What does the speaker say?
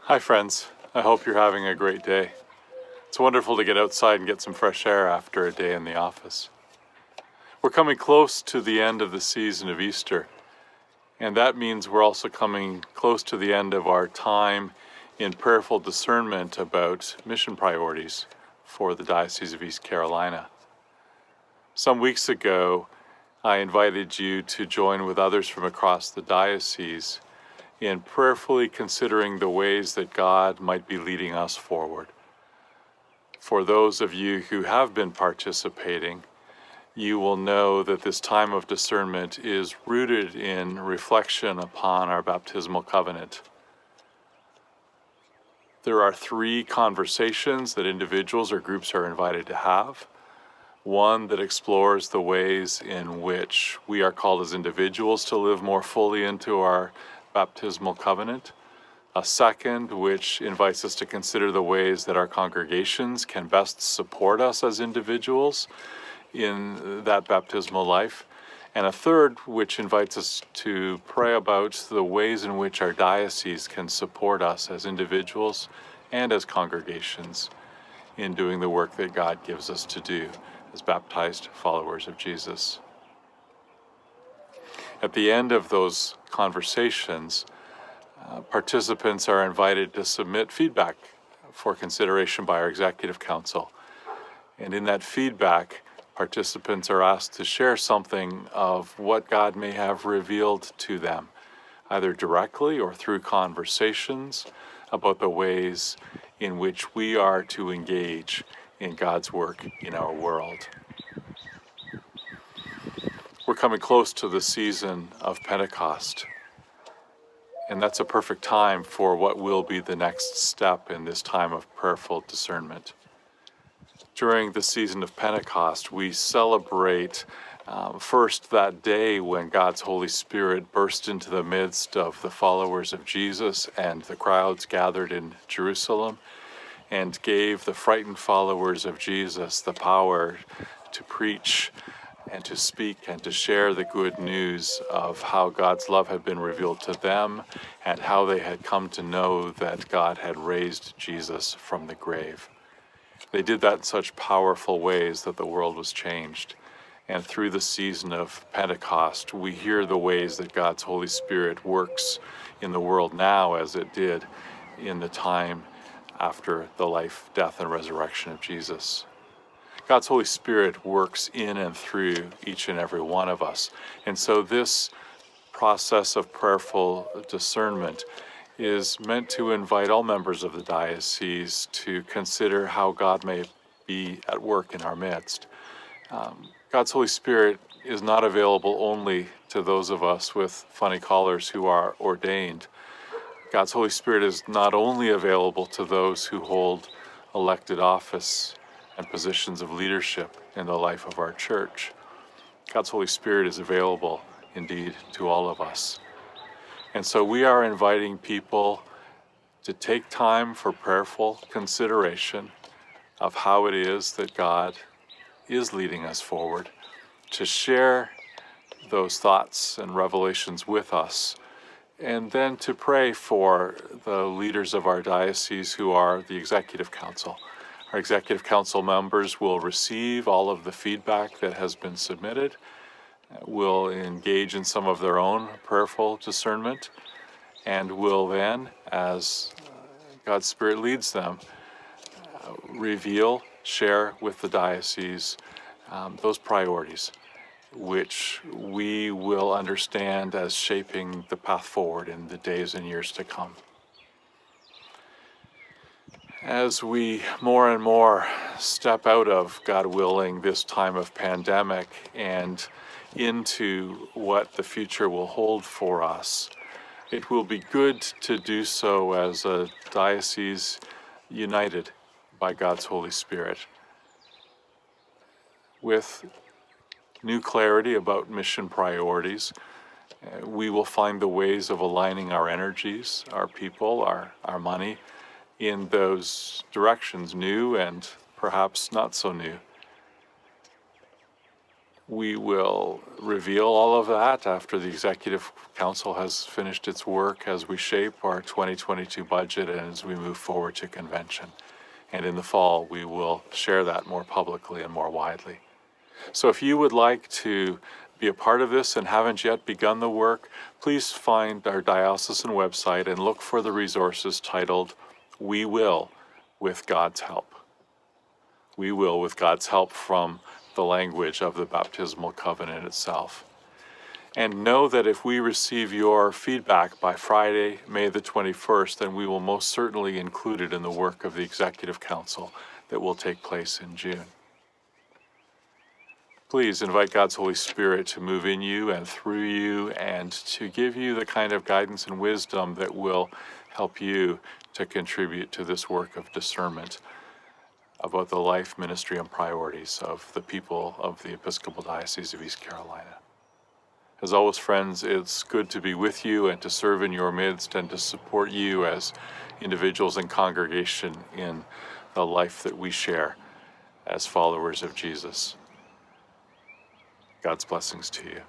Hi friends, I hope you're having a great day. It's wonderful to get outside and get some fresh air after a day in the office. We're coming close to the end of the season of Easter, and that means we're also coming close to the end of our time in prayerful discernment about mission priorities for the Diocese of East Carolina. Some weeks ago, I invited you to join with others from across the diocese in prayerfully considering the ways that God might be leading us forward. For those of you who have been participating, you will know that this time of discernment is rooted in reflection upon our baptismal covenant. There are 3 conversations that individuals or groups are invited to have. One that explores the ways in which we are called as individuals to live more fully into our baptismal covenant. A second, which invites us to consider the ways that our congregations can best support us as individuals in that baptismal life. And a third, which invites us to pray about the ways in which our diocese can support us as individuals and as congregations in doing the work that God gives us to do as baptized followers of Jesus. At the end of those conversations, participants are invited to submit feedback for consideration by our Executive Council. And in that feedback, participants are asked to share something of what God may have revealed to them, either directly or through conversations about the ways in which we are to engage in God's work in our world. We're coming close to the season of Pentecost, and that's a perfect time for what will be the next step in this time of prayerful discernment. During the season of Pentecost, we celebrate first that day when God's Holy Spirit burst into the midst of the followers of Jesus and the crowds gathered in Jerusalem and gave the frightened followers of Jesus the power to preach and to speak and to share the good news of how God's love had been revealed to them and how they had come to know that God had raised Jesus from the grave. They did that in such powerful ways that the world was changed. And through the season of Pentecost, we hear the ways that God's Holy Spirit works in the world now as it did in the time after the life, death, and resurrection of Jesus. God's Holy Spirit works in and through each and every one of us. And so this process of prayerful discernment is meant to invite all members of the diocese to consider how God may be at work in our midst. God's Holy Spirit is not available only to those of us with funny collars who are ordained. God's Holy Spirit is not only available to those who hold elected office and positions of leadership in the life of our church. God's Holy Spirit is available indeed to all of us. And so we are inviting people to take time for prayerful consideration of how it is that God is leading us forward, to share those thoughts and revelations with us, and then to pray for the leaders of our diocese who are the Executive Council. Our Executive Council members will receive all of the feedback that has been submitted, will engage in some of their own prayerful discernment, and will then, as God's Spirit leads them, reveal, share with the diocese those priorities, which we will understand as shaping the path forward in the days and years to come. As we more and more step out of, God willing, this time of pandemic and into what the future will hold for us, it will be good to do so as a diocese united by God's Holy Spirit, with new clarity about mission priorities. We will find the ways of aligning our energies, our people, our money, in those directions, new and perhaps not so new. We will reveal all of that after the Executive Council has finished its work as we shape our 2022 budget and as we move forward to convention. And in the fall, we will share that more publicly and more widely. So if you would like to be a part of this and haven't yet begun the work, please find our diocesan website and look for the resources titled, We Will with God's Help. We will with God's help from the language of the baptismal covenant itself. And know that if we receive your feedback by Friday, May the 21st, then we will most certainly include it in the work of the Executive Council that will take place in June. Please invite God's Holy Spirit to move in you and through you and to give you the kind of guidance and wisdom that will help you to contribute to this work of discernment about the life, ministry, and priorities of the people of the Episcopal Diocese of East Carolina. As always, friends, it's good to be with you and to serve in your midst and to support you as individuals and congregation in the life that we share as followers of Jesus. God's blessings to you.